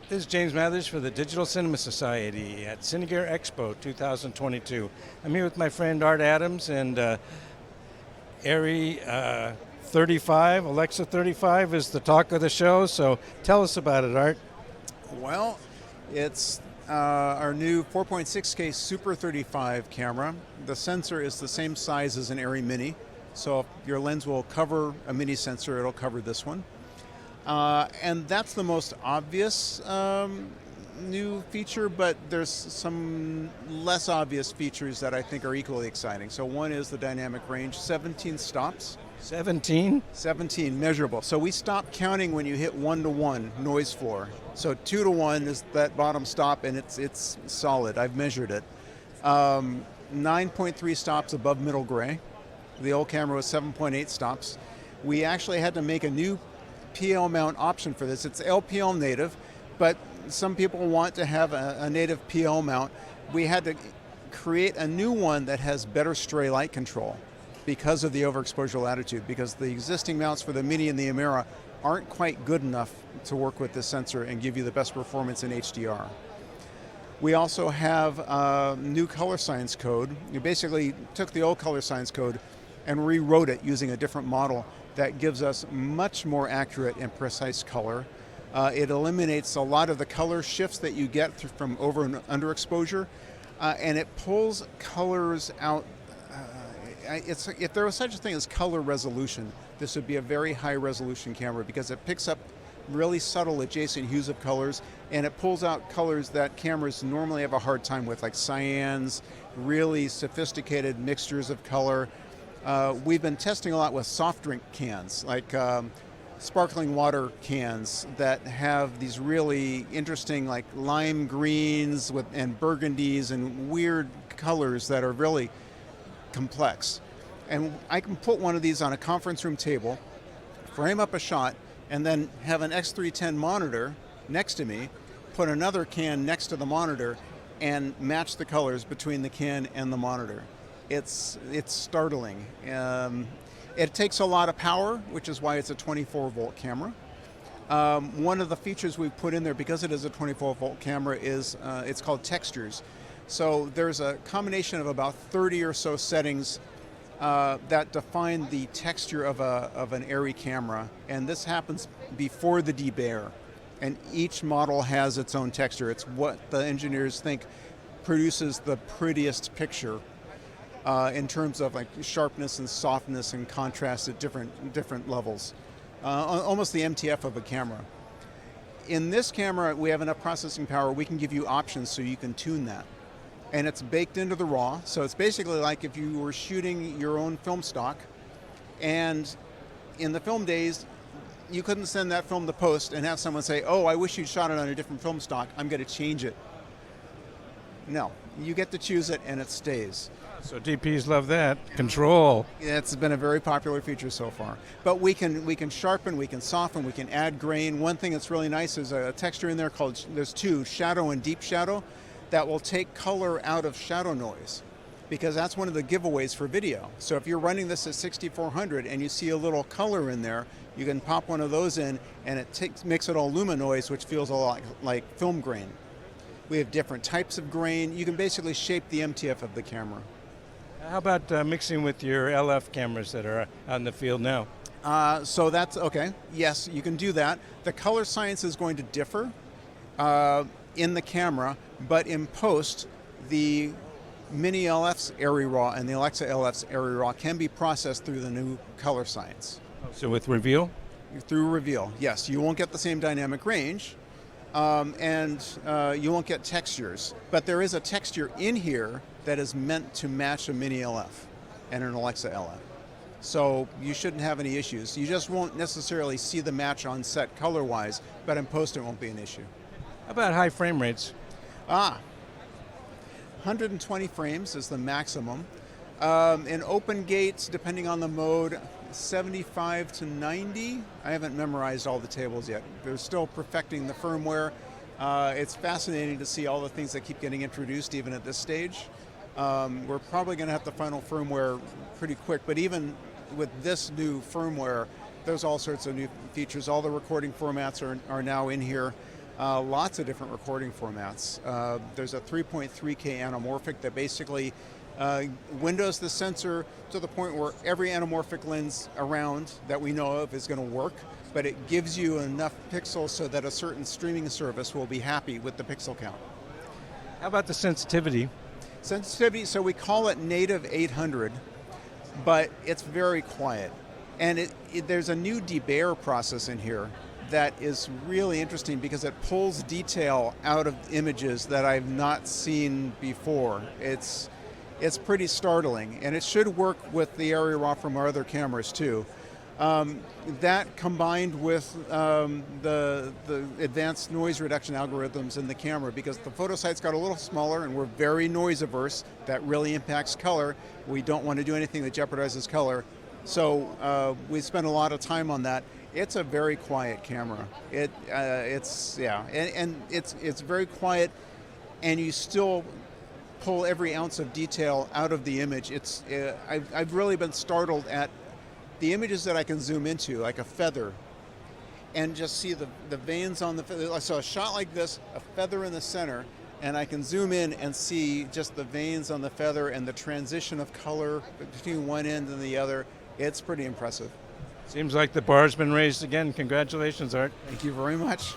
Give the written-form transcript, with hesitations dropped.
This is James Mathers for the Digital Cinema Society at Cine Gear Expo 2022. I'm here with my friend Art Adams and Arri 35, Alexa 35 is the talk of the show, so tell us about it, Art. Well, it's our new 4.6K Super 35 camera. The sensor is the same size as an Arri Mini, so if your lens will cover a mini sensor, it'll cover this one. And that's the most obvious new feature, but there's some less obvious features that I think are equally exciting. So one is the dynamic range, 17 stops. 17? 17, measurable. So we stop counting when you hit 1-to-1 noise floor. So 2-to-1 is that bottom stop, and it's solid. I've measured it. 9.3 stops above middle gray. The old camera was 7.8 stops. We actually had to make a new PL mount option for this. It's LPL native, but some people want to have a native PL mount. We had to create a new one that has better stray light control because of the overexposure latitude, because the existing mounts for the Mini and the Amera aren't quite good enough to work with this sensor and give you the best performance in HDR. We also have a new color science code. You basically took the old color science code and rewrote it using a different model that gives us much more accurate and precise color. It eliminates a lot of the color shifts that you get from over and underexposure, and it pulls colors out. If there was such a thing as color resolution, this would be a very high resolution camera because it picks up really subtle adjacent hues of colors, and it pulls out colors that cameras normally have a hard time with, like cyans, really sophisticated mixtures of color. We've been testing a lot with soft drink cans, like sparkling water cans that have these really interesting, like lime greens and burgundies and weird colors that are really complex. And I can put one of these on a conference room table, frame up a shot, and then have an X310 monitor next to me, put another can next to the monitor, and match the colors between the can and the monitor. It's startling. It takes a lot of power, which is why it's a 24-volt camera. One of the features we've put in there, because it is a 24-volt camera, is it's called textures. So there's a combination of about 30 or so settings that define the texture of an Arri camera, and this happens before the debayer. And each model has its own texture. It's what the engineers think produces the prettiest picture. In terms of like sharpness and softness and contrast at different levels. Almost the MTF of a camera. In this camera, we have enough processing power, we can give you options so you can tune that. And it's baked into the RAW, so it's basically like if you were shooting your own film stock, and in the film days, you couldn't send that film to post and have someone say, oh, I wish you'd shot it on a different film stock, I'm going to change it. No, you get to choose it and it stays. So DPs love that. Control. It's been a very popular feature so far. But we can sharpen, we can soften, we can add grain. One thing that's really nice is a texture in there called, there's two, shadow and deep shadow, that will take color out of shadow noise, because that's one of the giveaways for video. So if you're running this at 6400 and you see a little color in there, you can pop one of those in and it makes it all luminoise, which feels a lot like film grain. We have different types of grain. You can basically shape the MTF of the camera. How about mixing with your LF cameras that are out in the field now? So that's okay. Yes, you can do that. The color science is going to differ in the camera, but in post, the Mini LF's Arri RAW and the Alexa LF's Arri RAW can be processed through the new color science. So with Reveal? Through Reveal, yes. You won't get the same dynamic range, and you won't get textures. But there is a texture in here that is meant to match a Mini LF and an Alexa LF. So you shouldn't have any issues. You just won't necessarily see the match on set color-wise, but in post it won't be an issue. How about high frame rates? 120 frames is the maximum. In open gates, depending on the mode, 75 to 90. I haven't memorized all the tables yet. They're still perfecting the firmware. It's fascinating to see all the things that keep getting introduced even at this stage. We're probably going to have the final firmware pretty quick, but even with this new firmware, there's all sorts of new features. All the recording formats are now in here. lots of different recording formats. There's a 3.3K anamorphic that basically windows the sensor to the point where every anamorphic lens around that we know of is going to work, but it gives you enough pixels so that a certain streaming service will be happy with the pixel count. How about the sensitivity? Sensitivity, so we call it native 800, but it's very quiet. And there's a new debayer process in here that is really interesting because it pulls detail out of images that I've not seen before. It's pretty startling, and it should work with the Arri RAW from our other cameras too. That combined with the advanced noise reduction algorithms in the camera, because the photo sight's got a little smaller and we're very noise averse, that really impacts color. We don't want to do anything that jeopardizes color. So we spend a lot of time on that. It's a very quiet camera. It's very quiet, and you still pull every ounce of detail out of the image. I've really been startled at the images that I can zoom into, like a feather, and just see the veins on the feather. So a shot like this, a feather in the center, and I can zoom in and see just the veins on the feather and the transition of color between one end and the other. It's pretty impressive. Seems like the bar's been raised again. Congratulations, Art. Thank you very much.